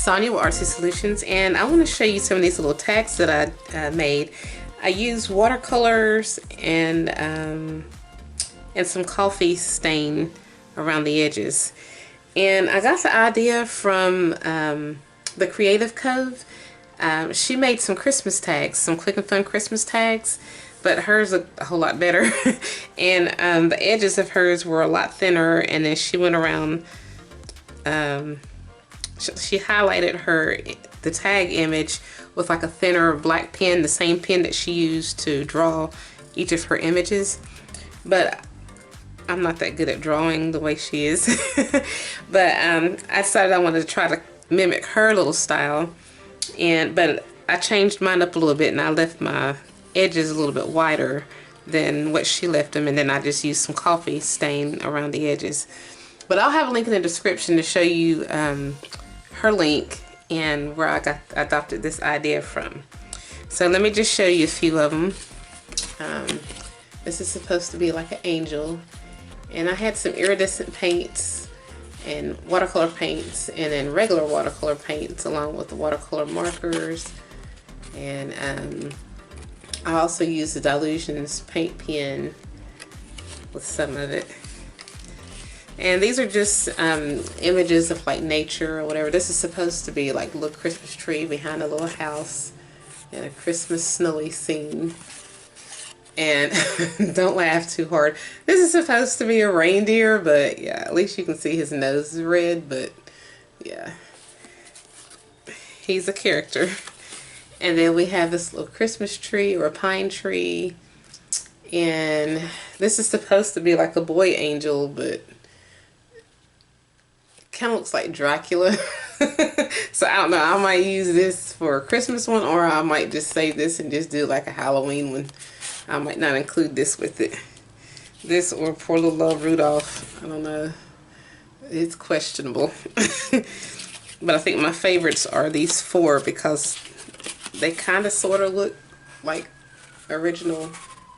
Sonia with Artsy Solutions, and I want to show you some of these little tags that I made. I used watercolors and some coffee stain around the edges. And I got the idea from the Creative Cove. She made some Christmas tags, some quick and fun Christmas tags, but hers looked a whole lot better. And the edges of hers were a lot thinner, and then she went around, she highlighted the tag image with like a thinner black pen, the same pen that she used to draw each of her images. But I'm not that good at drawing the way she is. But I decided I wanted to try to mimic her little style, but I changed mine up a little bit, and I left my edges a little bit wider than what she left them, and then I just used some coffee stain around the edges. But I'll have a link in the description to show you her link and where I adopted this idea from. So let me just show you a few of them. This is supposed to be like an angel, and I had some iridescent paints and watercolor paints, and then regular watercolor paints along with the watercolor markers. And I also used the Dilutions paint pen with some of it. And these are just images of like nature or whatever. This is supposed to be like a little Christmas tree behind a little house and a Christmas snowy scene. And don't laugh too hard. This is supposed to be a reindeer, but yeah, at least you can see his nose is red, but yeah, he's a character. And then we have this little Christmas tree or a pine tree. And this is supposed to be like a boy angel, but kind of looks like Dracula. So I don't know, I might use this for a Christmas one, or I might just save this and just do like a Halloween one. I might not include this with it. This or poor little Rudolph. I don't know. It's questionable. But I think my favorites are these four because they kind of sort of look like original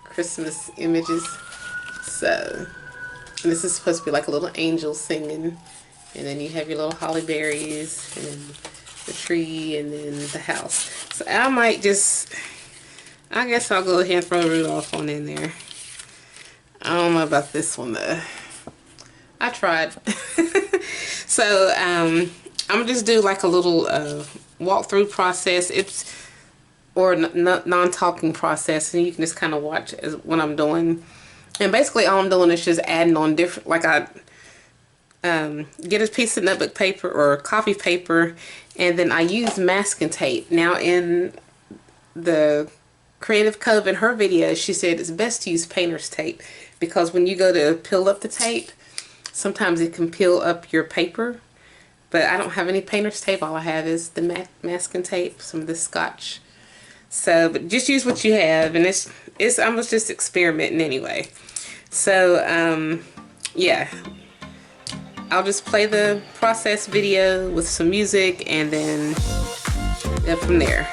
Christmas images. So, and this is supposed to be like a little angel singing. And then you have your little holly berries and the tree and then the house. So I guess I'll go ahead and throw Rudolph on in there. I don't know about this one though. I tried. So I'm gonna just do like a little walkthrough process. Or non-talking process, and you can just kind of watch what I'm doing. And basically all I'm doing is just adding on different, like I get a piece of notebook paper or coffee paper, and then I use masking tape. Now in the Creative Cove, in her video, she said it's best to use painter's tape because when you go to peel up the tape, sometimes it can peel up your paper. But I don't have any painter's tape. All I have is the masking tape, some of the scotch. So, but just use what you have, and I was just experimenting anyway. So, yeah, I'll just play the process video with some music, and then from there.